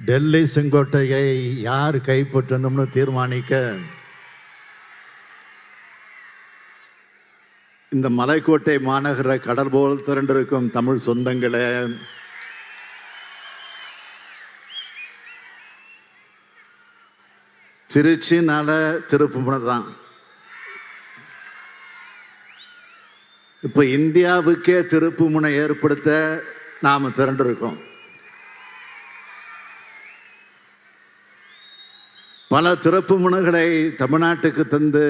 டெல்லி செங்கோட்டையை யார் கைப்பற்றணும்னு தீர்மானிக்க இந்த மலைக்கோட்டை மாநகர கடல் போல் திரண்டிருக்கும் தமிழ் சொந்தங்களே, திருச்சினால திருப்புமுனை தான். இப்போ இந்தியாவுக்கே திருப்புமுனை ஏற்படுத்த நாம் திரண்டிருக்கோம். பல திருப்புமுனைகளை தமிழ்நாட்டுக்கு தந்து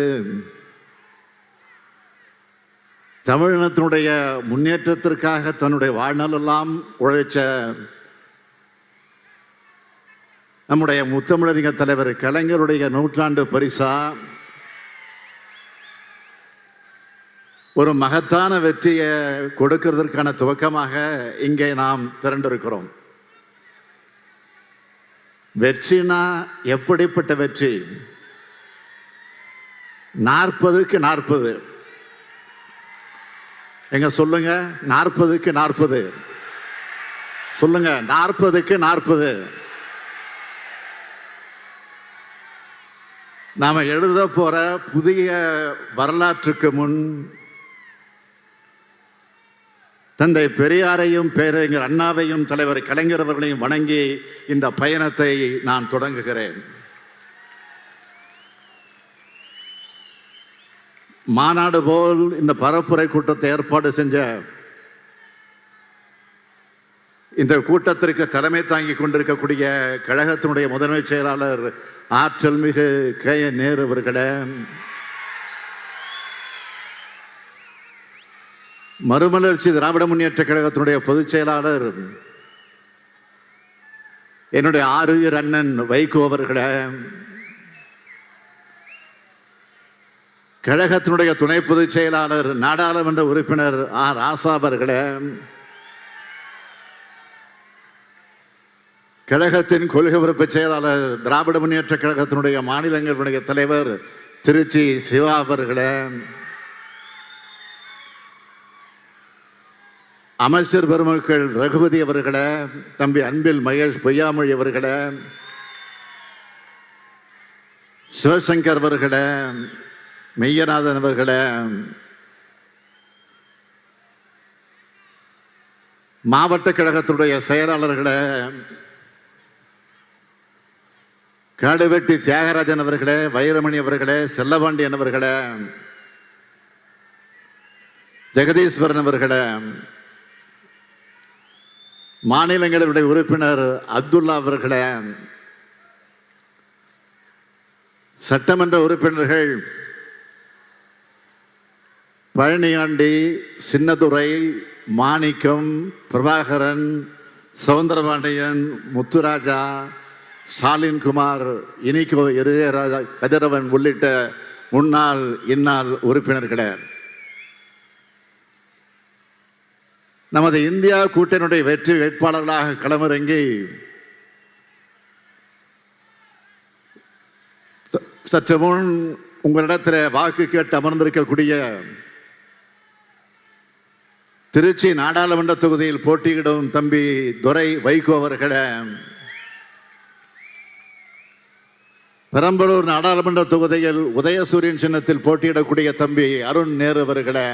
தமிழினத்தினுடைய முன்னேற்றத்திற்காக தன்னுடைய வாழ்நாளெல்லாம் உழைச்ச நம்முடைய முத்தமிழறிஞர் தலைவர் கலைஞருடைய நூற்றாண்டு பரிசா ஒரு மகத்தான வெற்றியை கொடுக்கிறதற்கான துவக்கமாக இங்கே நாம் திரண்டிருக்கிறோம். வெற்றினா எப்படிப்பட்ட வெற்றி? 40க்கு 40. எங்க சொல்லுங்க, 40க்கு 40 சொல்லுங்க, 40க்கு 40. நாம எழுத போற புதிய வரலாற்றுக்கு முன் தந்தை பெரியாரையும் பேரறிஞர் அண்ணாவையும் தலைவர் கலைஞர் அவர்களையும் வணங்கி இந்த பயணத்தை நான் தொடங்குகிறேன். மாநாடு போல் இந்த பரப்புரை கூட்டத்தை ஏற்பாடு செஞ்ச இந்த கூட்டத்திற்கு தலைமை தாங்கி கொண்டிருக்கக்கூடிய கழகத்தினுடைய முதன்மை செயலாளர் ஆற்றல் மிகு K.N. நேரு அவர்களே, மறுமலர்ச்சி திராவிட முன்னேற்ற கழகத்தினுடைய பொதுச் செயலாளர் என்னுடைய ஆருயிர் அண்ணன் வைகோ அவர்களே, கழகத்தினுடைய துணை பொதுச் செயலாளர் நாடாளுமன்ற உறுப்பினர் ராசா அவர்களே, கழகத்தின் கொள்கை பொறுப்பு செயலாளர் திராவிட முன்னேற்ற கழகத்தினுடைய மாநிலங்களுடைய தலைவர் திருச்சி சிவா அவர்களே, அமைச்சர் பெருமக்கள் ரகுபதி அவர்களே, தம்பி அன்பில் மகேஷ் பொய்யாமொழி அவர்களே, சிவசங்கர் அவர்களே, மெய்யநாதன் அவர்களே, மாவட்ட கழகத்துடைய செயலாளர்களே, காடுவெட்டி தியாகராஜன் அவர்களே, வைரமணி அவர்களே, செல்லபாண்டியன் அவர்களே, ஜெகதீஸ்வரன் அவர்களே, மாநிலங்களுடைய உறுப்பினர் அப்துல்லா அவர்களே, சட்டமன்ற உறுப்பினர்கள் பழனியாண்டி, சின்னதுரை, மாணிக்கம், பிரபாகரன், சவுந்தரபாண்டியன், முத்துராஜா, ஸ்டாலின்குமார், இனிகோ இருதயராஜா, கதிரவன் உள்ளிட்ட முன்னாள் இந்நாள் உறுப்பினர்களே, நமது இந்தியா கூட்டணியுடைய வெற்றி வேட்பாளர்களாக களமிறங்கி சற்று முன் உங்களிடத்தில் வாக்கு கேட்டு அமர்ந்திருக்கக்கூடிய திருச்சி நாடாளுமன்ற தொகுதியில் போட்டியிடும் தம்பி துரை வைகோ அவர்களே, பெரம்பலூர் நாடாளுமன்ற தொகுதியில் உதயசூரியன் சின்னத்தில் போட்டியிடக்கூடிய தம்பி அருண் நேரு அவர்களே,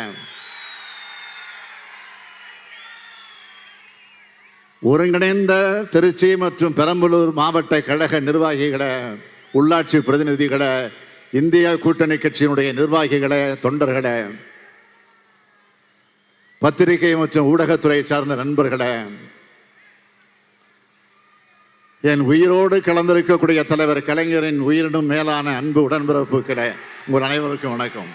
ஒருங்கிணைந்த திருச்சி மற்றும் பெரம்பலூர் மாவட்ட கழக நிர்வாகிகளே, உள்ளாட்சி பிரதிநிதிகளே, இந்தியா கூட்டணி கட்சியினுடைய நிர்வாகிகளே, தொண்டர்களே, பத்திரிகை மற்றும் ஊடகத்துறை சார்ந்த நண்பர்களே, என் உயிரோடு கலந்திருக்கக்கூடிய தலைவர் கலைஞரின் உயிரினும் மேலான அன்பு உடன்பிறப்புகளே, உங்கள் அனைவருக்கும் வணக்கம்.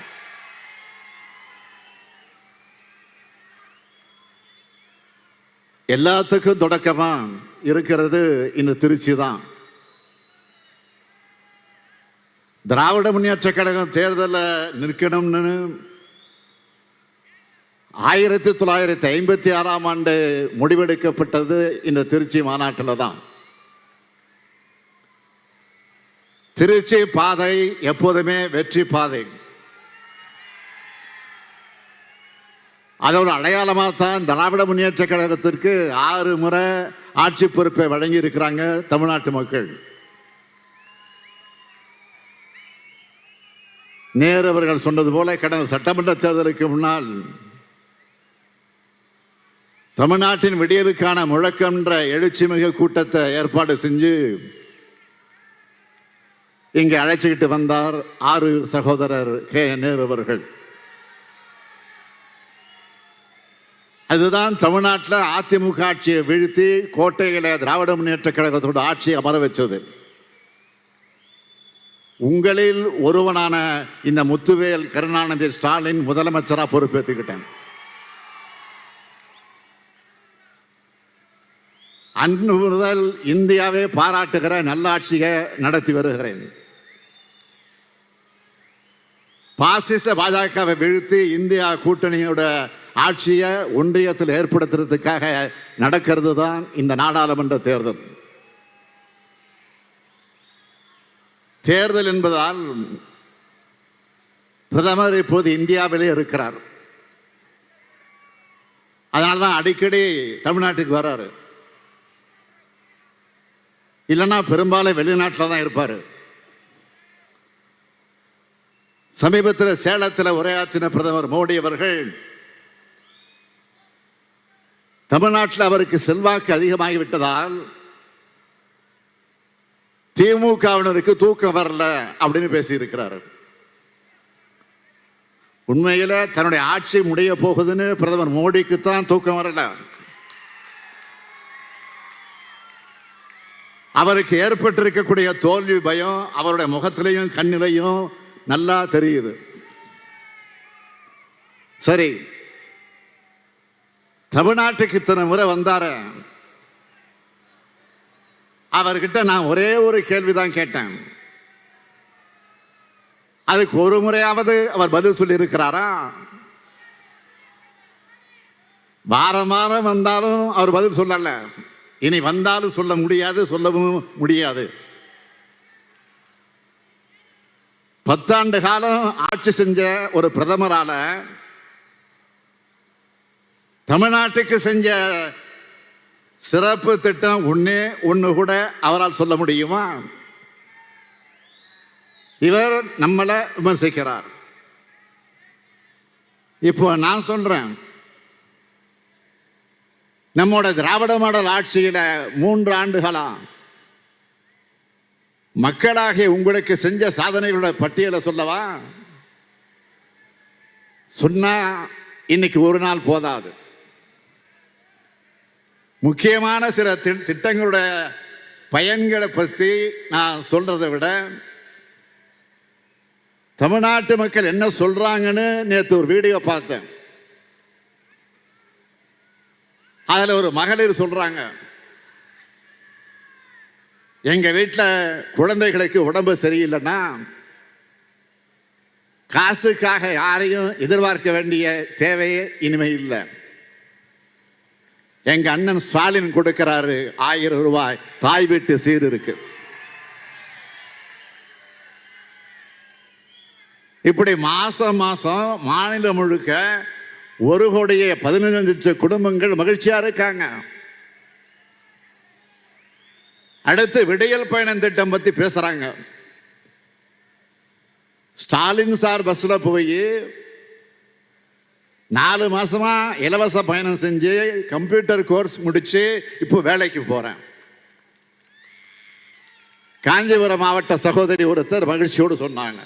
எல்லாத்துக்கும் தொடக்கமா இருக்கிறது இந்த திருச்சி தான். திராவிட முன்னேற்ற கழகம் தேர்தலில் நிற்கணும்னு 1956ஆம் ஆண்டு முடிவெடுக்கப்பட்டது இந்த திருச்சி மாநாட்டில் தான். திருச்சி பாதை எப்போதுமே வெற்றி பாதை. அதோட அடையாளமாக தான் திராவிட முன்னேற்ற கழகத்திற்கு 6 முறை ஆட்சி பொறுப்பை வழங்கி இருக்கிறாங்க தமிழ்நாட்டு மக்கள். நேரு அவர்கள் சொன்னது போல கடந்த சட்டமன்ற தேர்தலுக்கு முன்னால் தமிழ்நாட்டின் விடியலுக்கான முழக்கம் என்ற எழுச்சி மிகு கூட்டத்தை ஏற்பாடு செஞ்சு இங்கே அழைச்சிக்கிட்டு வந்தார் ஆறு சகோதரர் நேரு அவர்கள். அதுதான் தமிழ்நாட்டில் அதிமுக ஆட்சியை வீழ்த்தி கோட்டையில திராவிட முன்னேற்ற கழகத்தோட ஆட்சியை அமர வச்சது. உங்களில் ஒருவனான இந்த முத்துவேல் கருணாநிதி ஸ்டாலின் முதலமைச்சராக பொறுப்பேற்றுக்கிட்டேன். அன்று முதல் இந்தியாவை பாராட்டுகிற நல்லாட்சியை நடத்தி வருகிறேன். பாசிச பாஜகவை வீழ்த்தி இந்தியா கூட்டணியோட ஆட்சியை ஒன்றியத்தில் ஏற்படுத்துறதுக்காக நடக்கிறது தான் இந்த நாடாளுமன்ற தேர்தல். தேர்தல் என்பதால் பிரதமர் இப்போது இந்தியாவிலே இருக்கிறார். அதனால தான் அடிக்கடி தமிழ்நாட்டுக்கு வர்றாரு. இல்லைன்னா பெரும்பாலும் வெளிநாட்டில் தான் இருப்பார். சமீபத்தில் சேலத்தில் உரையாற்றின பிரதமர் மோடி அவர்கள் தமிழ்நாட்டில் அவருக்கு செல்வாக்கு அதிகமாகிவிட்டதால் திமுகவினருக்கு தூக்கம் வரல அப்படின்னு பேசியிருக்கிறார். உண்மையில தன்னுடைய ஆட்சி முடிய போகுதுன்னு பிரதமர் மோடிக்கு தான் தூக்கம் வரல. அவருக்கு ஏற்பட்டிருக்கக்கூடிய தோல்வி பயம் அவருடைய முகத்திலையும் கண்ணிலையும் நல்லா தெரியுது. சரி, தமிழ்நாட்டுக்கு இத்தனை முறை வந்தார, அவர்கிட்ட நான் ஒரே ஒரு கேள்விதான் கேட்டேன். அதுக்கு ஒரு முறையாவது அவர் பதில் சொல்லி இருக்கிறாரா? வாரம் வாரம் வந்தாலும் அவர் பதில் சொல்லல. இனி வந்தாலும் சொல்ல முடியாது, சொல்லவும் முடியாது. 10 ஆண்டு காலம் ஆட்சி செஞ்ச ஒரு பிரதமரால தமிழ்நாட்டுக்கு செஞ்ச சிறப்பு திட்டம் ஒண்ணு கூட அவரால் சொல்ல முடியுமா? இவர் நம்மளை விமர்சிக்கிறார். இப்போ நான் சொல்றேன், நம்மோட திராவிட மாடல் ஆட்சியில 3 ஆண்டுகளா மக்களாகிய உங்களுக்கு செஞ்ச சாதனைகளோட பட்டியலை சொல்லவா? சொன்னா இன்னைக்கு ஒரு நாள் போதாது. முக்கியமான சில திட்டங்களோட பயன்களை பற்றி நான் சொல்றதை விட தமிழ்நாட்டு மக்கள் என்ன சொல்றாங்கன்னு நேற்று ஒரு வீடியோ பார்த்தேன். அதுல ஒரு மகளிர் சொல்றாங்க, எங்க வீட்டில் குழந்தைகளுக்கு உடம்பு சரியில்லைன்னா காசுக்காக யாரையும் எதிர்பார்க்க வேண்டிய தேவையே இனிமே இல்லை. எங்க அண்ணன் ஸ்டாலின் கொடுக்கிறாரு 1000 ரூபாய் தாய் வீட்டு சீர் இருக்கு. இப்படி மாசம் மாசம் மாநிலம் முழுக்க 1,15 லட்சம் குடும்பங்கள் மகிழ்ச்சியா இருக்காங்க. அடுத்து விடியல் பயணம் திட்டம் பத்தி பேசுறாங்க. ஸ்டாலின் சார் பஸ்ல போய் 4 மாசமா இலவச பயணம் செஞ்சு கம்ப்யூட்டர் கோர்ஸ் முடிச்சு இப்போ வேலைக்கு போறேன். காஞ்சிபுரம் மாவட்ட சகோதரி ஒருத்தர் மகிழ்ச்சியோடு சொன்னாங்க.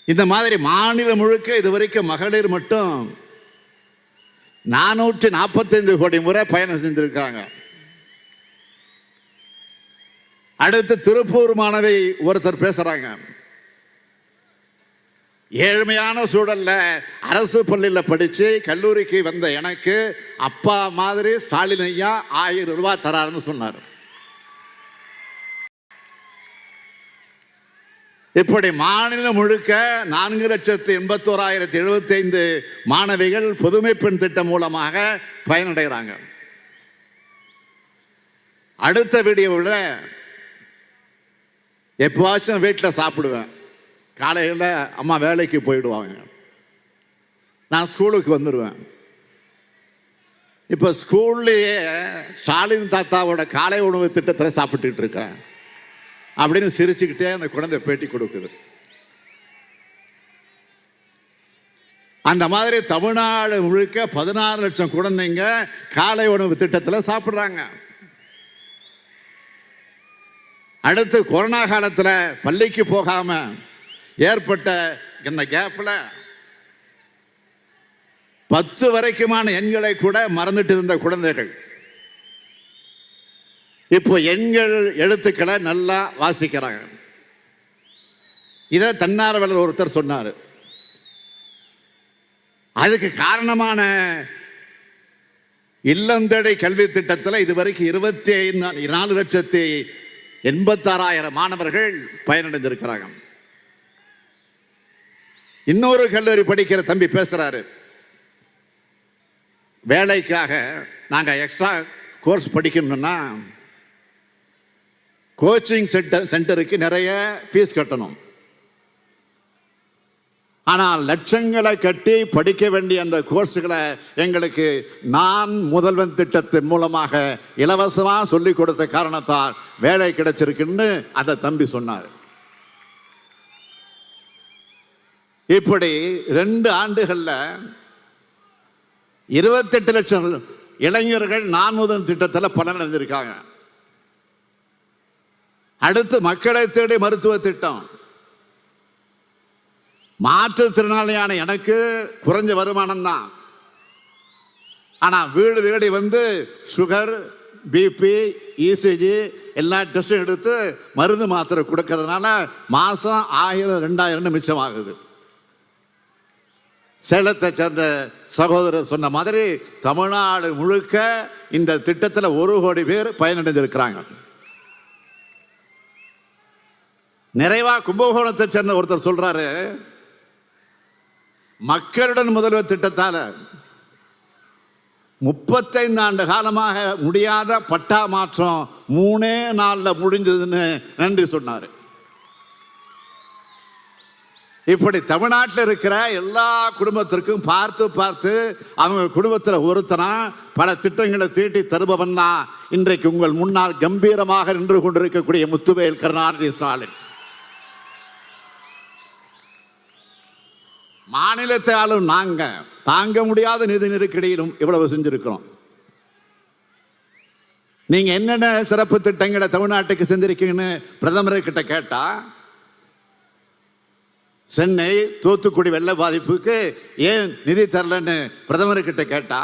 இந்த மாதிரி மாநிலம் முழுக்க இதுவரைக்கும் மகளிர் மட்டும் 445 கோடி முறை பயணம் செஞ்சிருக்காங்க. அடுத்து திருப்பூர் மாணவி ஒருத்தர் பேசுறாங்க, ஏழ்மையான சூழல்ல அரசு பள்ளியில் படிச்சு கல்லூரிக்கு வந்த எனக்கு அப்பா மாதிரி ஸ்டாலின் ஐயா 1000 ரூபாய் தராருன்னு சொன்னார். இப்படி மாநிலம் முழுக்க 4,81,075 மாணவிகள் புதுமை பெண் திட்டம் மூலமாக பயனடைகிறாங்க. அடுத்த வீடியோவில் எப்பவாச்சும் வீட்டில் சாப்பிடுவேன். காலையில் அம்மா வேலைக்கு போயிடுவாங்க, நான் ஸ்கூலுக்கு வந்துடுவேன். இப்போ ஸ்கூல்லையே ஸ்டாலின் தாத்தாவோட காலை உணவு திட்டத்தில் சாப்பிட்டுட்டு இருக்கேன் அப்படின்னு சிரிச்சுக்கிட்டே அந்த குழந்தை பேட்டி கொடுக்குது. அந்த மாதிரி தமிழ்நாடு முழுக்க 16 லட்சம் குழந்தைங்க காலை உணவு திட்டத்தில் சாப்பிட்றாங்க. அடுத்து கொரோனா காலத்தில் பள்ளிக்கு போகாம ஏற்பட்ட இந்த கேப்ல 10 வரைக்குமான எண்களை கூட மறந்துட்டு இருந்த குழந்தைகள் இப்போ எண்கள் எழுத்துக்களை நல்லா வாசிக்கிறாங்க. இதை தன்னார்வலர் ஒருத்தர் சொன்னார். அதுக்கு காரணமான இல்லம் தேடி கல்வி திட்டத்தில் இதுவரைக்கும் 24,86,000 மாணவர்கள் பயனடைந்திருக்கிறாங்க. இன்னொரு கல்லூரி படிக்கிற தம்பி பேசுறாரு, வேலைக்காக நாங்கள் எக்ஸ்ட்ரா கோர்ஸ் படிக்கணும்னா கோச்சிங் சென்டருக்கு நிறைய ஃபீஸ் கட்டணும். ஆனால் லட்சங்களை கட்டி படிக்க வேண்டிய அந்த கோர்ஸுகளை எங்களுக்கு நான் முதல்வன் திட்டத்தின் மூலமாக இலவசமாக சொல்லிக் கொடுத்த காரணத்தால் வேலை கிடைச்சிருக்குன்னு அந்த தம்பி சொன்னார். இப்படி 2 ஆண்டுகளில் 28 லட்சம் இளைஞர்கள் நான் முதல் திட்டத்தில் பலனடைந்திருக்காங்க. அடுத்து மக்களை தேடி மருத்துவ திட்டம். மாற்றுத்திறனாளியான எனக்கு குறைஞ்ச வருமானம் தான், ஆனால் வீடு தேடி வந்து சுகர், பிபி, இசிஜி எல்லா டெஸ்டும் எடுத்து மருந்து மாத்திரை கொடுக்கறதுனால மாதம் 1000-2000 மிச்சமாகுது. சேலத்தை சேர்ந்த சகோதரர் சொன்ன மாதிரி தமிழ்நாடு முழுக்க இந்த திட்டத்தில் 1 கோடி பேர் பயனடைந்திருக்கிறாங்க. நிறைவா கும்பகோணத்தை சேர்ந்த ஒருத்தர் சொல்றாரு, மக்களுடன் முதல்வர் திட்டத்தால் 35 ஆண்டு காலமாக முடியாத பட்டா மாற்றம் 3 நாளில் முடிஞ்சதுன்னு நன்றி சொன்னார். இப்படி தமிழ்நாட்டில் இருக்கிற எல்லா குடும்பத்திற்கும் பார்த்து பார்த்து அவங்க குடும்பத்தில் ஒருத்தனா பல திட்டங்களை தீட்டி தருபவன் தான் இன்றைக்கு உங்கள் முன்னால் கம்பீரமாக நின்று கொண்டிருக்கக்கூடிய முத்துவேல் கருணாநிதி ஸ்டாலின். மாநிலத்தை ஆளும் நாங்க தாங்க முடியாத நிதி நெருக்கடியிலும் இவ்வளவு செஞ்சிருக்கிறோம். நீங்க என்னென்ன சிறப்பு திட்டங்களை தமிழ்நாட்டுக்கு செஞ்சிருக்கீங்கன்னு பிரதமர்கிட்ட கேட்டா, சென்னை தூத்துக்குடி வெள்ள பாதிப்புக்கு ஏன் நிதி தரலன்னு பிரதமர்கிட்ட கேட்டா,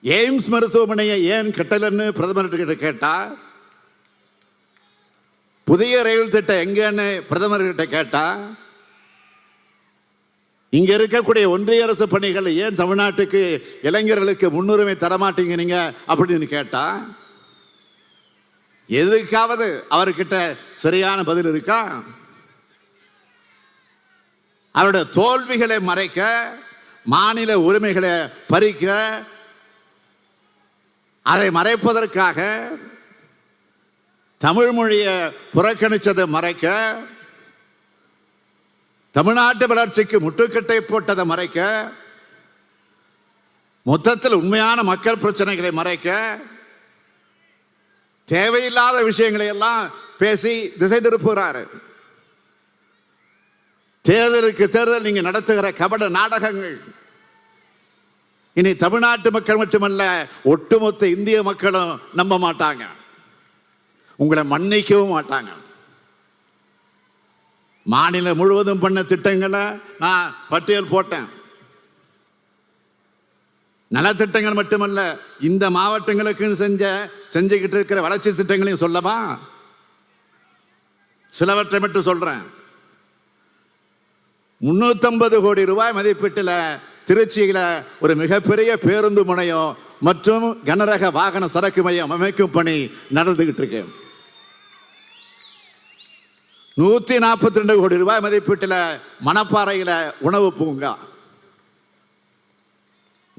எய்ம்ஸ் மருத்துவமனையை ஏன் கட்டலன்னு பிரதமர்கிட்ட கேட்டா, புதிய ரயில் திட்டம் எங்கன்னு பிரதமர்கிட்ட கேட்டா, இங்க இருக்கக்கூடிய ஒன்றிய அரசு பணிகள் ஏன் தமிழ்நாட்டுக்கு இளைஞர்களுக்கு முன்னுரிமை தரமாட்டீங்க நீங்க அப்படின்னு கேட்டா, எதுக்காவது அவர்கிட்ட சரியான பதில் இருக்கா? அவருடைய தோல்விகளை மறைக்க, மாநில உரிமைகளை பறிக்க, அதை மறைப்பதற்காக தமிழ் மொழியை புறக்கணிச்சதை மறைக்க, தமிழ்நாட்டு வளர்ச்சிக்கு முட்டுக்கட்டை போட்டதை மறைக்க, மொத்தத்தில் உண்மையான மக்கள் பிரச்சனைகளை மறைக்க, தேவையில்லாத விஷயங்களை எல்லாம் பேசி திசை திருப்புகிறாரு. தேர்தலுக்கு தேர்தல் நீங்க நடத்துகிற கபட நாடகங்கள் இனி தமிழ்நாட்டு மக்கள் மட்டுமல்ல, ஒட்டுமொத்த இந்திய மக்களும் நம்ப மாட்டாங்க, உங்களை மன்னிக்கவும் மாட்டாங்க. மாநிலம் முழுவதும் பண்ண திட்டங்களை நான் பட்டியல் போட்டேன். நலத்திட்டங்கள் மட்டுமல்ல, இந்த மாவட்டங்களுக்கு செஞ்சுக்கிட்டு இருக்கிற வளர்ச்சி திட்டங்களையும் சொல்லவா? சிலவற்றை மட்டும் சொல்றேன். 350 கோடி ரூபாய் மதிப்பீட்டில் திருச்சியில் ஒரு மிகப்பெரிய பேருந்து முனையம் மற்றும் கனரக வாகன சரக்கு மையம் அமைக்கும் பணி நடந்துகிட்டு இருக்கு. 142 கோடி ரூபாய் மதிப்பீட்டில் மணப்பாறையில் உணவு பூங்கா,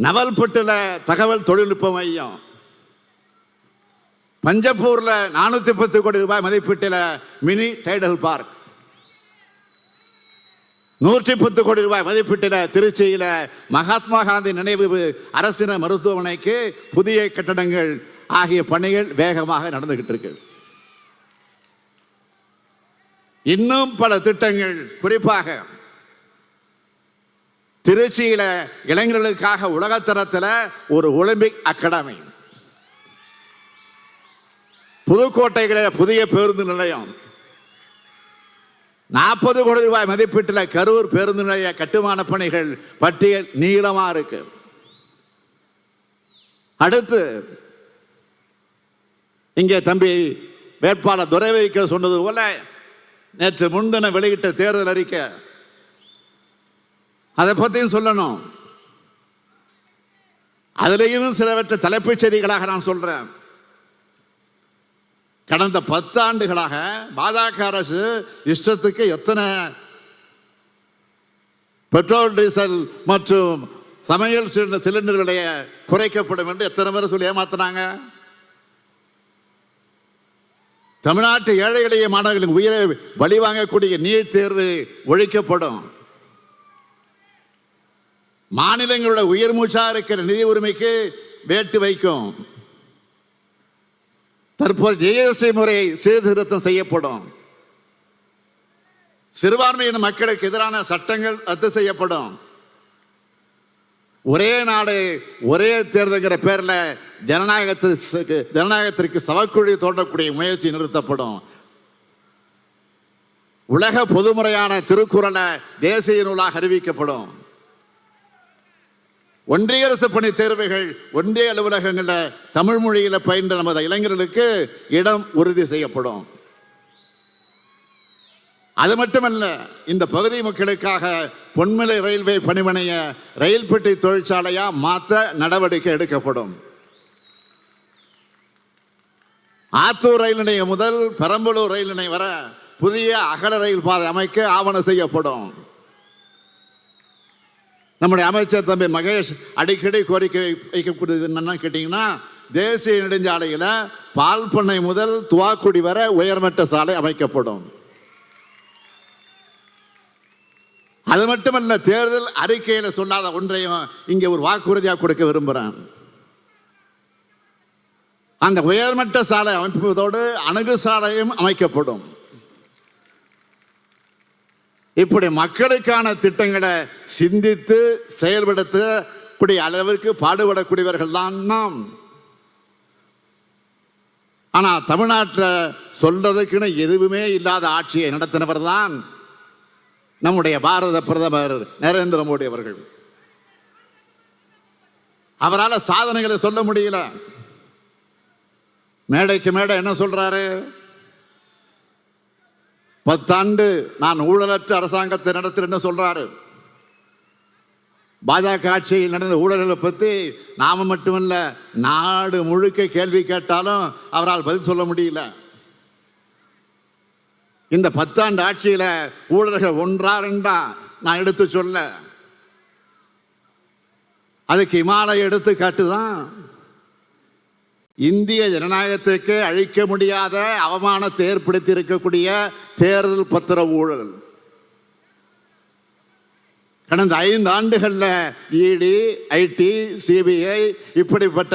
நவல்பட்டில் தகவல் தொழில்நுட்ப மையம், பஞ்சப்பூர்ல 410 கோடி ரூபாய் மதிப்பீட்டில் மினி டைடல் பார்க், 110 கோடி ரூபாய் மதிப்பீட்டில் திருச்சியில் மகாத்மா காந்தி நினைவு அரசின மருத்துவமனைக்கு புதிய கட்டடங்கள் ஆகிய பணிகள் வேகமாக நடந்துகிட்டு இருக்கு. இன்னும் பல திட்டங்கள், குறிப்பாக திருச்சியில இளைஞர்களுக்காக உலகத்தரத்தில் ஒரு ஒலிம்பிக் அகாடமி, புதுக்கோட்டையில புதிய பேருந்து நிலையம், 40 கோடி ரூபாய் மதிப்பீட்டில் கரூர் பேருந்து நிலைய கட்டுமான பணிகள் பட்டியல் நீளமா இருக்கு. அடுத்து இங்கே தம்பி வேட்பாளர் துரைவைக்க சொன்னது போல நேற்று முன்தினம் வெளியிட்ட தேர்தல் அறிக்கை, அதை பற்றியும் சொல்லணும். அதிலேயும் சிலவற்றை தலைப்புச் செய்திகளாக நான் சொல்றேன். கடந்த 10 ஆண்டுகளாக பாஜக அரசு இஷ்டத்துக்கு எத்தனை பெட்ரோல், டீசல் மற்றும் சமையல் சிலிண்டர் விலையை குறைக்கப்படும் என்று எத்தனை பேர் சொல்லி ஏமாத்தினாங்க. தமிழ்நாட்டு ஏழை எளிய மாணவர்களின் உயிரை பலி வாங்கக்கூடிய நீட் தேர்வு ஒழிக்கப்படும். மாநிலங்களோட உயிர் மூச்சா இருக்கிற நிதி உரிமைக்கு வேட்டு வைக்கும். தற்போது ஜிஎஸ்டி முறை சீர்திருத்தம் செய்யப்படும். சிறுபான்மையின மக்களுக்கு எதிரான சட்டங்கள் ரத்து செய்யப்படும். ஒரே நாடு ஒரே தேர்தல்கிற பேர்ல ஜனநாயகத்திற்கு சவக்குழி தோண்டக்கூடிய முயற்சி நிறுத்தப்படும். உலக பொதுமுறையான திருக்குறளை தேசிய நூலாக அறிவிக்கப்படும். ஒன்றிய அரசு பணி தேர்வுகள் ஒன்றிய அலுவலகங்களில் தமிழ் மொழியில் பயின்ற நமது இளைஞர்களுக்கு இடம் உறுதி செய்யப்படும். அது மட்டுமல்ல, இந்த பகுதி மக்களுக்காக பொன்மலை ரயில்வே பணிமனைய ரயில் பெட்டி தொழிற்சாலையா மாற்ற நடவடிக்கை எடுக்கப்படும். ஆத்தூர் ரயில் நிலையம் முதல் பெரம்பலூர் ரயில் நிலையம் வர புதிய அகல ரயில் பாதை அமைக்க ஆவணம் செய்யப்படும். நம்முடைய அமைச்சர் தம்பி மகேஷ் அடிக்கடி கோரிக்கை வைக்கக்கூடியது என்னன்னு கேட்டீங்கன்னா, தேசிய நெடுஞ்சாலையில் பால் பண்ணை முதல் துவாக்குடி வரை உயர்மட்ட சாலை அமைக்கப்படும். அது மட்டுமல்ல, தேர்தல் அறிக்கையில் சொல்லாத ஒன்றையும் இங்கே ஒரு வாக்குறுதியாக கொடுக்க விரும்புகிறேன். அந்த உயர்மட்ட சாலை அமைப்பதோடு அணுகு சாலையும் அமைக்கப்படும். இப்படி மக்களுக்கான திட்டங்களை சிந்தித்து செயல்படுத்தக்கூடிய அளவிற்கு பாடுபடக்கூடியவர்கள் தான் நாம். ஆனா தமிழ்நாட்டில் சொல்றதுக்குன்னு எதுவுமே இல்லாத ஆட்சியை நடத்தினவர் தான் நம்முடைய பாரத பிரதமர் நரேந்திர மோடி அவர்கள். அவரால் சாதனைகளை சொல்ல முடியல. மேடைக்கு மேடை என்ன சொல்றாரு? 10 ஆண்டு நான் ஊழலற்ற அரசாங்கத்தை நடத்துறேன்னு சொல்றாரு. பாஜக ஆட்சியில் நடந்த ஊழல்களை பற்றி நாம மட்டுமல்ல, நாடு முழுக்க கேள்வி கேட்டாலும் அவரால் பதில் சொல்ல முடியல. இந்த 10 ஆண்டு ஆட்சியில் ஊழல்கள் ஒன்றா ரெண்டா நான் எடுத்து சொல்ல, அதுக்கு இமாலய எடுத்துக்காட்டு தான் இந்திய ஜனநாயகத்துக்கு அழிக்க முடியாத அவமானத்தை ஏற்படுத்தி இருக்கக்கூடிய தேர்தல் பத்திர ஊழல். கடந்த 5 ஆண்டுகள்ல இடி, ஐடி, சிபிஐ இப்படிப்பட்ட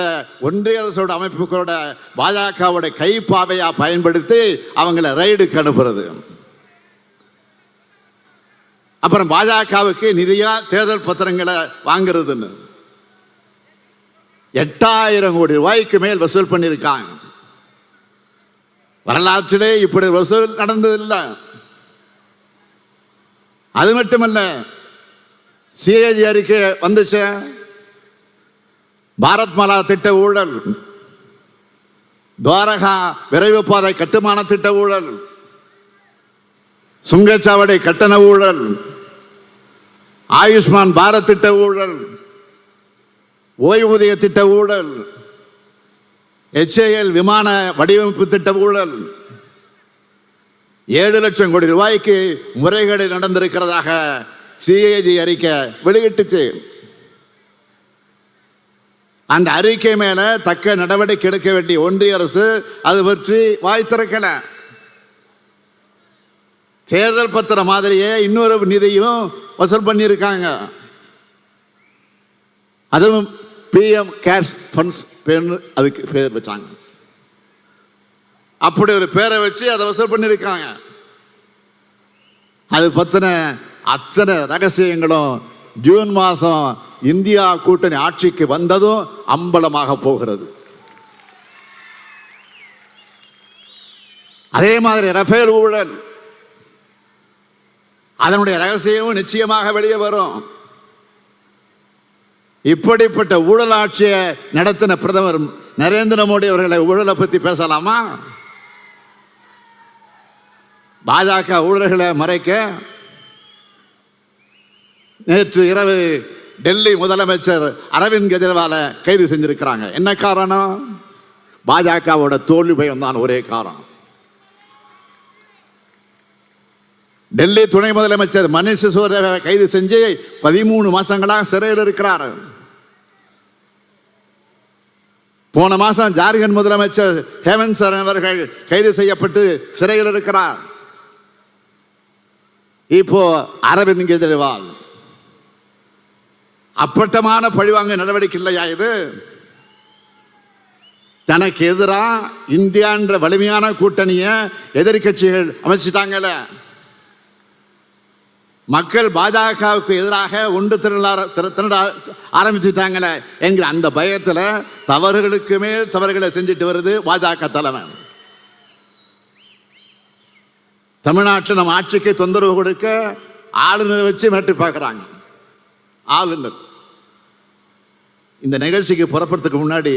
ஒன்றிய அரசோட அமைப்புகளோட பாஜகவோட கைப்பாவையா பயன்படுத்தி அவங்கள ரைடுக்கு அனுப்புறது. அப்புறம் பாஜகவுக்கு நிதியா தேர்தல் பத்திரங்களை வாங்குறதுன்னு 8000 கோடி ரூபாய்க்கு மேல் வசூல் பண்ணியிருக்காங்க. வரலாற்றிலே இப்படி வசூல் நடந்ததில்லை. அது மட்டுமல்ல, சிஏஜி அறிக்கை வந்துச்சு. பாரத் மாலா திட்ட ஊழல், துவாரகா விரைவு பாதை கட்டுமான திட்ட ஊழல், சுங்கச்சாவடி கட்டண ஊழல், ஆயுஷ்மான் பாரத் திட்ட ஊழல், ஓய்வூதிய திட்ட ஊழல், HAL விமான வடிவமைப்பு திட்ட ஊழல், 7 லட்சம் கோடி ரூபாய்க்கு முறைகேடு நடந்திருக்கிறதாக சிஏஜி அறிக்கை வெளியிட்டுச்சு. அந்த அறிக்கை மேல தக்க நடவடிக்கை எடுக்க வேண்டிய ஒன்றிய அரசு அது பற்றி வாய் திறக்கல. தேர்தல் பத்திரம் மாதிரியே இன்னொரு நிதியும் வசூல் பண்ணியிருக்காங்க. அதுவும் PM கேஷ் ஃபண்ட்ஸ் அதுக்கு பேர் வச்சாங்க. அப்படி ஒரு பேரை வச்சு அதை வசூல் பண்ணியிருக்காங்க. அது பத்தின அத்தனை ரகசியங்களும் ஜூன் மாதம் இந்தியா கூட்டணி ஆட்சிக்கு வந்ததும் அம்பலமாக போகிறது. அதே மாதிரி ரஃபேல் ஊழல், அதனுடைய ரகசியமும் நிச்சயமாக வெளியே வரும். இப்படிப்பட்ட ஊழல் ஆட்சியை நடத்தின பிரதமர் நரேந்திர மோடி அவர்களை ஊழலை பற்றி பேசலாமா? பாஜக ஊழல்களை மறைக்க நேற்று இரவு டெல்லி முதலமைச்சர் அரவிந்த் கெஜ்ரிவாலை கைது செஞ்சிருக்கிறாங்க. என்ன காரணம்? பாஜகவோட தோல்வி பயம் தான் ஒரே காரணம். டெல்லி துணை முதலமைச்சர் மணீஷ் சிசோடியாவை கைது செஞ்சு 13 மாசங்களாக சிறையில் இருக்கிறார். போன மாசம் ஜார்க்கண்ட் முதலமைச்சர் ஹேமந்த் சோரன் அவர்கள் கைது செய்யப்பட்டு சிறையில் இருக்கிறார். இப்போ அரவிந்த் கெஜ்ரிவால். அப்பட்டமான பழிவாங்க நடவடிக்கை இல்லையா இது? தனக்கு எதிராக இந்தியா என்ற வலிமையான கூட்டணியை எதிர்கட்சிகள் அமைச்சிட்டாங்கல்ல. மக்கள் பாஜகவுக்கு எதிராக ஒன்று திரண்ட ஆரம்பிச்சுட்டாங்களே என்கிற அந்த பயத்தில் தவறுகளுக்கு மேல் தவறுகளை செஞ்சுட்டு வருது பாஜக தலைமை. தமிழ்நாட்டில் நம்ம ஆட்சிக்கு தொந்தரவு கொடுக்க ஆளுநர் வச்சு மிரட்டி பார்க்குறாங்க. ஆளுநர் இந்த நிகழ்ச்சிக்கு புறப்படுறதுக்கு முன்னாடி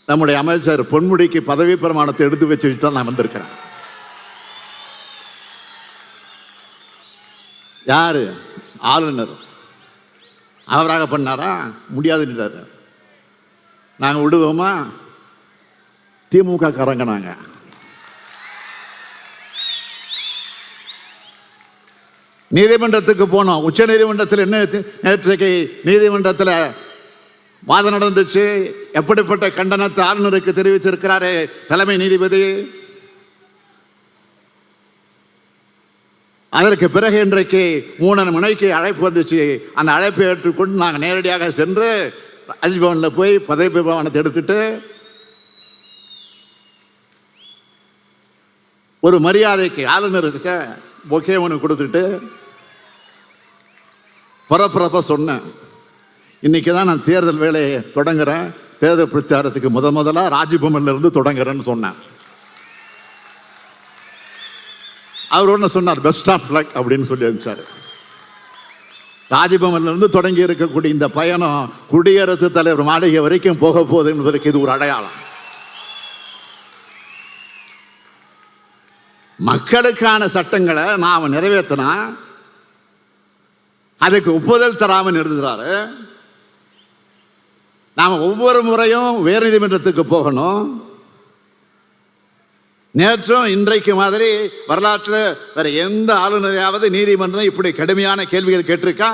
நம்முடைய அமைச்சர் பொன்முடிக்கு பதவி பிரமாணத்தை எடுத்து வச்சு தான் நான் வந்திருக்கிறேன். யாரு? ஆளுநர். அவராக பண்ணாரா? முடியாதுன்றாரு. நாங்கள் விடுவோமா? திமுக காரங்க நாங்கள். நீதிமன்றத்துக்கு போனோம். உச்ச நீதிமன்றத்தில் என்ன நேற்றைக்கு நீதிமன்றத்தில் வாதம் நடந்துச்சு. எப்படிப்பட்ட கண்டனத்தை ஆளுநருக்கு தெரிவிச்சிருக்கிறாரு தலைமை நீதிபதி. அதற்கு பிறகு இன்றைக்கு 3 மணிக்கு அழைப்பு வந்துச்சு. அந்த அழைப்பை ஏற்றுக்கொண்டு நாங்கள் நேரடியாக சென்று ராஜ்பவனில் போய் பதவி பிரமாணத்தை எடுத்துட்டு ஒரு மரியாதைக்கு ஆளுநருக்கு பொக்கே ஒன்று கொடுத்துட்டு பரபரப்பாக சொன்னேன். இன்னைக்கு தான் நான் தேர்தல் வேலையை தொடங்குறேன், தேர்தல் பிரச்சாரத்துக்கு முதலாக ராஜ்பவன்ல இருந்து தொடங்குறேன்னு சொன்னேன். அவர் ஒன்று சொன்னார், பெஸ்ட் ஆஃப் லக் அப்படின்னு சொல்லி அனுப்பிச்சார். ராஜ்பவன்ல இருந்து தொடங்கி இருக்கக்கூடிய இந்த பயணம் குடியரசுத் தலைவர் மாளிகை வரைக்கும் போக போகுது என்பதற்கு இது ஒரு அடையாளம். மக்களுக்கான சட்டங்களை நாம் நிறைவேற்றினா அதுக்கு ஒப்புதல் தராமல் நிறுத்துறாரு. நாம் ஒவ்வொரு முறையும் உயர் நீதிமன்றத்துக்கு போகணும். நேற்றும் இன்றைக்கு மாதிரி வரலாற்றில் வேற எந்த ஆளுநரையாவது நீதிமன்றம் இப்படி கடுமையான கேள்விகள் கேட்டிருக்கா?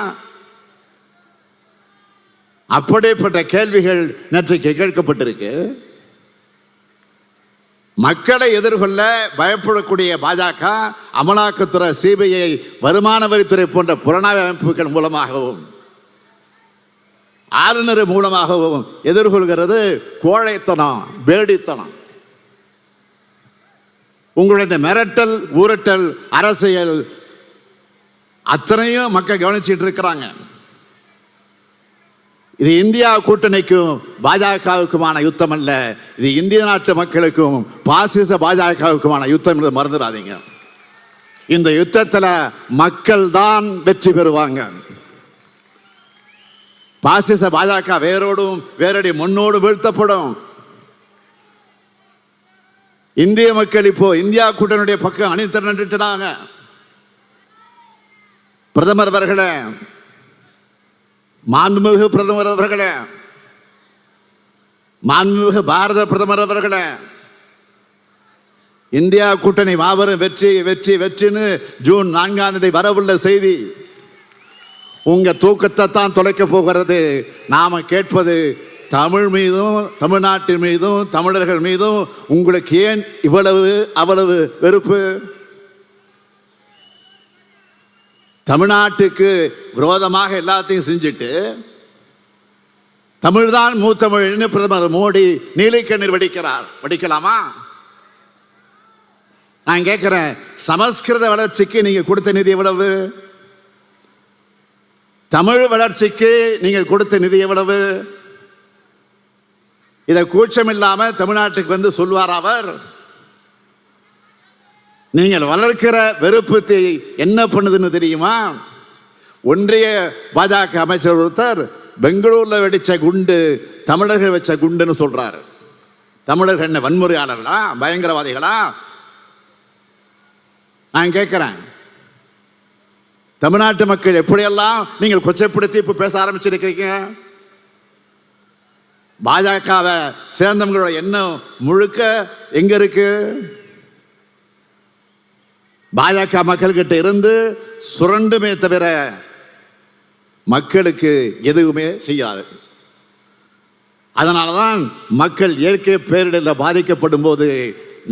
அப்படிப்பட்ட கேள்விகள் நேற்றைக்கு கேட்கப்பட்டிருக்கு. மக்களை எதிர்கொள்ள பயப்படக்கூடிய பாஜக அமலாக்கத்துறை, CBI, வருமான வரித்துறை போன்ற புலனாய்வு அமைப்புகள் மூலமாகவும் ஆளுநர் மூலமாகவும் எதிர்கொள்கிறது கோழைத்தனம், பேடித்தனம். உங்களுடைய மிரட்டல், ஊரட்டல் அரசியல் அத்தனையும் மக்கள் கவனிச்சுட்டு இருக்கிறாங்க. இது இந்தியா கூட்டணிக்கும் பாஜகவுக்குமான யுத்தம் அல்ல, இது இந்திய நாட்டு மக்களுக்கும் பாசிச பாஜகவுக்குமான யுத்தம் என்று மறந்துடாதீங்க. இந்த யுத்தத்தில் மக்கள் தான் வெற்றி பெறுவாங்க. பாசிச பாஜக வேரோடும் வேரடி மண்ணோடு வீழ்த்தப்படும். இந்திய மக்கள் இப்போ இந்தியா கூட்டணியுடைய பக்கம் அணி திரண்டுட்டாங்க. பிரதமர் அவர்களே, மாண்புமிகு பிரதமர் அவர்களே, மாண்புமிகு பாரத பிரதமர் அவர்களே, இந்தியா கூட்டணி மாபெரும் வெற்றி வெற்றி வெற்றின்னு ஜூன் 4 வரவுள்ள செய்தி உங்க தூக்கத்தை தான் தொலைக்க போகிறது. நாம கேட்பது தமிழ் மீதும் தமிழ்நாட்டின் மீதும் தமிழர்கள் மீதும் உங்களுக்கு ஏன் அவ்வளவு வெறுப்பு? தமிழ்நாட்டுக்கு விரோதமாக எல்லாத்தையும் செஞ்சுட்டு தமிழ்தான் மூத்தமிழ்னு பிரதமர் மோடி நீலிக்கண்ணீர் வடிக்கலாமா? நான் கேட்கிறேன், சமஸ்கிருத வளர்ச்சிக்கு நீங்க கொடுத்த நிதி எவ்வளவு? தமிழ் வளர்ச்சிக்கு நீங்கள் கொடுத்த நிதி எவ்வளவு? இதை கூச்சம் இல்லாம தமிழ்நாட்டுக்கு வந்து சொல்வார் அவர். நீங்கள் வளர்க்கிற வெறுப்பு என்ன பண்ணுதுன்னு தெரியுமா? ஒன்றிய பாஜக அமைச்சர் ஒருத்தர் பெங்களூர்ல வெடிச்ச குண்டு தமிழர்கள் வச்ச குண்டுன்னு சொல்றாரு. தமிழர்கள் என்ன வன்முறையாளர்களா, பயங்கரவாதிகளா? நான் கேட்கிறேன், தமிழ்நாட்டு மக்கள் எப்படியெல்லாம் நீங்கள் கொச்சைப்படுத்தி இப்ப பேச ஆரம்பிச்சிருக்கீங்க? பாஜகவை சேர்ந்தவங்களோட எண்ணம் முழுக்க எங்க இருக்கு? பாஜக மக்கள்கிட்ட இருந்து சுரண்டுமே தவிர மக்களுக்கு எதுவுமே செய்யாது. அதனாலதான் மக்கள் இயற்கை பேரிடரில் பாதிக்கப்படும் போது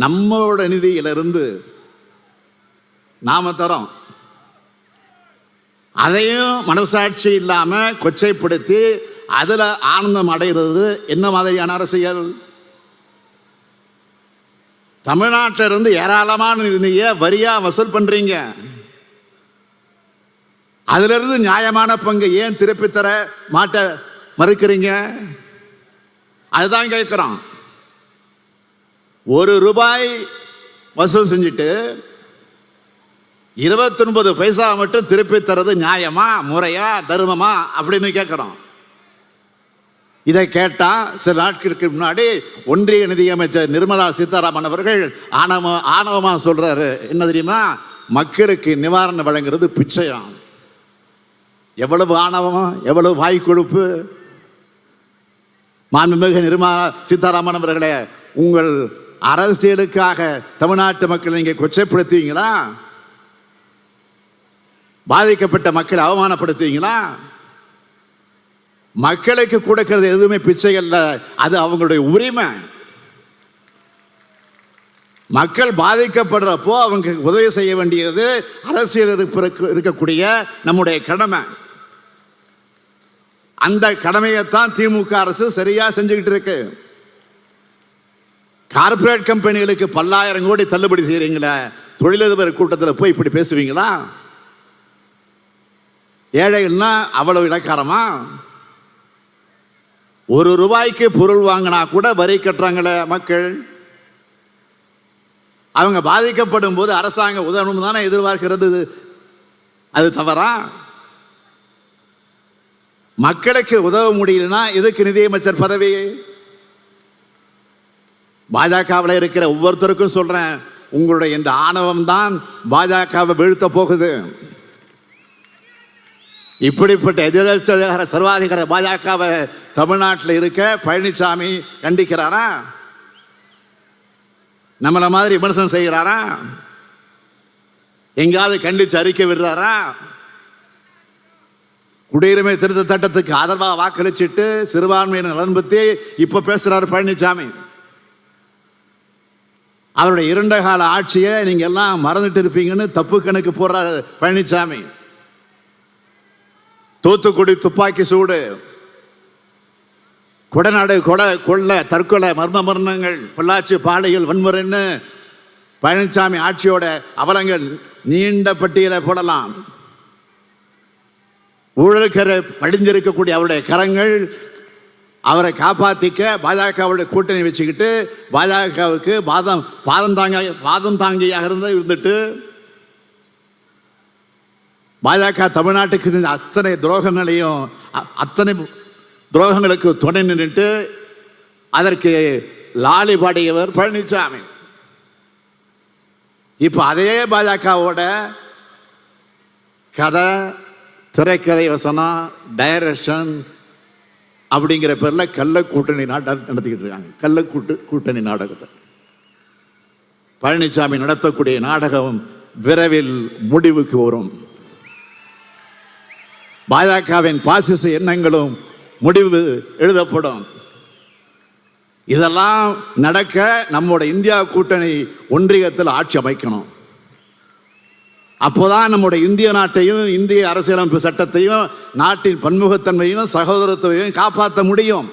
நம்மளோட நிதியிலிருந்து நாம தரோம். அதையும் மனசாட்சி இல்லாம கொச்சைப்படுத்தி அதுல ஆனந்தம் அடைகிறது என்ன மாதிரியான அரசியல்? தமிழ்நாட்டில இருந்து ஏராளமான நிதியை வரியா வசூல் பண்றீங்க. அதுல இருந்து நியாயமான பங்கு ஏன் திருப்பி தர மறுக்கிறீங்க? அதுதான் கேட்கிறோம். ₹1 வசூல் செஞ்சுட்டு 29 பைசா மட்டும் திருப்பி தரது நியாயமா, முறையா, தர்மமா அப்படின்னு கேட்கிறோம். இதை கேட்டா சில நாட்களுக்கு முன்னாடி ஒன்றிய நிதியமைச்சர் நிர்மலா சீதாராமன் அவர்கள் ஆணவமா சொல்றாரு, என்ன தெரியுமா? மக்களுக்கு நிவாரணம் வழங்குறது பிச்சையாம். எவ்வளவு ஆணவமா, எவ்வளவு வாய் கொழுப்பு! மாண்புமிகு நிர்மலா சீதாராமன் அவர்களே, உங்கள் அரசியலுக்காக தமிழ்நாட்டு மக்களை நீங்க கொச்சைப்படுத்துவீங்களா? பாதிக்கப்பட்ட மக்களை அவமானப்படுத்துவீங்களா? மக்களுக்கு கொடுக்கிறது எதுவுமே பிச்சை அல்ல, அது அவங்களுடைய உரிமை. மக்கள் பாதிக்கப்படுறப்போ அவங்க உதவி செய்ய வேண்டியது அரசியல் இருக்கக்கூடிய நம்முடைய கடமை. அந்த கடமையைத்தான் திமுக அரசு சரியா செஞ்சுக்கிட்டு இருக்கு. கார்பரேட் கம்பெனிகளுக்கு பல்லாயிரம் கோடி தள்ளுபடி செய்யறீங்களா? தொழிலதிபர் கூட்டத்தில் போய் இப்படி பேசுவீங்களா? ஏழைகள்னா அவ்வளவு இலக்காரமா? ₹1 பொருள் வாங்கினா கூட வரி கட்டுறாங்களே மக்கள். அவங்க பாதிக்கப்படும் போது அரசாங்கம் உதவணும் தானே எதிர்பார்க்கிறது. அது தவறா? மக்களுக்கு உதவ முடியலன்னா எதுக்கு நிதியமைச்சர் பதவி? பாஜகவில் இருக்கிற ஒவ்வொருத்தருக்கும் சொல்றேன், உங்களுடைய இந்த ஆணவம் தான் பாஜகவை வீழ்த்த போகுது. இப்படிப்பட்ட எதிர்கட்சி சர்வாதிகார பாஜகவை தமிழ்நாட்டில் இருக்க பழனிசாமி கண்டிக்கிறாரா? நம்மள மாதிரி விமர்சனம் செய்கிறாரா? எங்காவது கண்டிச்சு அறிக்கை விடுறாரா? குடியுரிமை திருத்த சட்டத்துக்கு ஆதரவாக வாக்களிச்சுட்டு சிறுபான்மையினர் நலன் பற்றி இப்ப பேசுறாரு பழனிசாமி. அவருடைய 2 கால ஆட்சியை நீங்க எல்லாம் மறந்துட்டு இருப்பீங்கன்னு தப்பு கணக்கு போடுறாரு பழனிசாமி. தூத்துக்குடி துப்பாக்கி சூடு, கொடநாடு கொள்ள தற்கொலை, மர்ம மரணங்கள், பொள்ளாச்சி பாலியல் வன்முறைன்னு பழனிசாமி ஆட்சியோட அவலங்கள் நீண்ட பட்டியலை போடலாம். ஊழல்கரை படிஞ்சிருக்கக்கூடிய அவருடைய கரங்கள் அவரை காப்பாற்றிக்க பாஜகவுடைய கூட்டணி வச்சுக்கிட்டு பாஜகவுக்கு பாதம் தாங்கியாக இருந்துட்டு பாஜக தமிழ்நாட்டுக்கு செஞ்ச அத்தனை துரோகங்களையும் அத்தனை துரோகங்களுக்கு துணை நின்றுட்டு அதற்கு லாலி பாடியவர் பழனிசாமி. இப்போ அதே பாஜகவோட கதை, திரைக்கதை, வசனம், டைரக்ஷன் அப்படிங்கிற பேரில் கள்ள கூட்டணி நடத்திக்கிட்டு இருக்காங்க. கள்ள கூட்டணி நாடகத்தை பழனிசாமி நடத்தக்கூடிய நாடகம் விரைவில் முடிவுக்கு வரும். பாஜகவின் பாசிச எண்ணங்களும் முடிவு எழுதப்படும். இதெல்லாம் நடக்க நம்மோட இந்தியா கூட்டணி ஒன்றியத்தில் ஆட்சி அமைக்கணும். அப்போதான் நம்முடைய இந்திய நாட்டையும் இந்திய அரசியலமைப்பு சட்டத்தையும் நாட்டின் பன்முகத்தன்மையும் சகோதரத்துவையும் காப்பாற்ற முடியும்.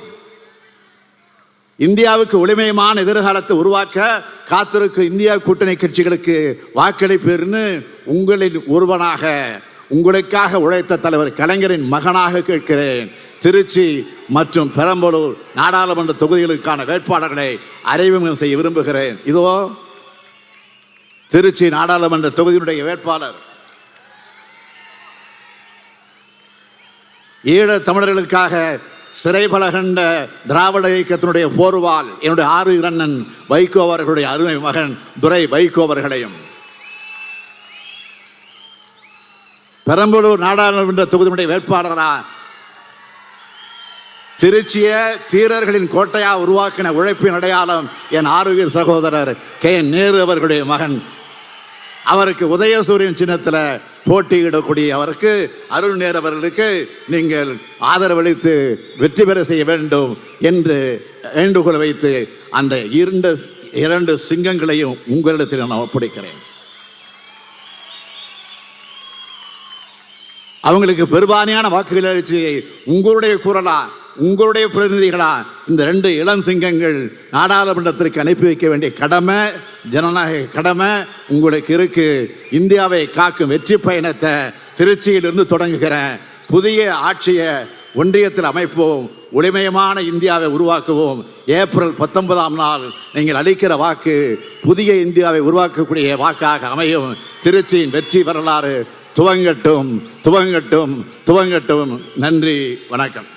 இந்தியாவுக்கு ஒளிமயமான எதிர்காலத்தை உருவாக்க காத்திருக்கும் இந்தியா கூட்டணி கட்சிகளுக்கு வாக்களிப்பீர்னு உங்களின் ஒருவனாக, உங்களுக்காக உழைத்த தலைவர் கலைஞரின் மகனாக கேட்கிறேன். திருச்சி மற்றும் பெரம்பலூர் நாடாளுமன்ற தொகுதிகளுக்கான வேட்பாளர்களை அறிமுகம் செய்ய விரும்புகிறேன். இதோ திருச்சி நாடாளுமன்ற தொகுதியினுடைய வேட்பாளர். ஈழ தமிழர்களுக்காக சிறைபல கண்ட திராவிட இயக்கத்தினுடைய போர்வால் என்னுடைய ஆறு இரண்ணன் வைகோ அவர்களுடைய அருமை மகன் துரை வைகோ அவர்களையும், பெரம்பலூர் நாடாளுமன்ற தொகுதியினுடைய வேட்பாளரா திருச்சிய தீரர்களின் கோட்டையா உருவாக்கின உழைப்பின் அடையாளம் என் ஆரோக்கிய சகோதரர் கே நேரு அவர்களுடைய மகன், அவருக்கு உதயசூரியன் சின்னத்தில் போட்டியிடக்கூடிய அவருக்கு அருள் நேரு அவர்களுக்கு நீங்கள் ஆதரவளித்து வெற்றி பெற செய்ய வேண்டும் என்று வேண்டுகோள் வைத்து அந்த இரண்டு சிங்கங்களையும் உங்களிடத்தில் நான் ஒப்படைக்கிறேன். அவங்களுக்கு பெரும்பான்மையான வாக்குகளை அளித்து உங்களுடைய குரலா, உங்களுடைய பிரதிநிதிகளா இந்த ரெண்டு இளம் சிங்கங்கள் நாடாளுமன்றத்திற்கு அனுப்பி வைக்க வேண்டிய கடமை, ஜனநாயக கடமை உங்களுக்கு இருக்கு. இந்தியாவை காக்கும் வெற்றி பயணத்தை திருச்சியிலிருந்து தொடங்குகிறேன். புதிய ஆட்சியை ஒன்றியத்தில் அமைப்போம், ஒளிமயமான இந்தியாவை உருவாக்குவோம். ஏப்ரல் 19ஆம் நாள் நீங்கள் அளிக்கிற வாக்கு புதிய இந்தியாவை உருவாக்கக்கூடிய வாக்காக அமையும். திருச்சியின் வெற்றி வரலாறு துவங்கட்டும், துவங்கட்டும், துவங்கட்டும். நன்றி, வணக்கம்.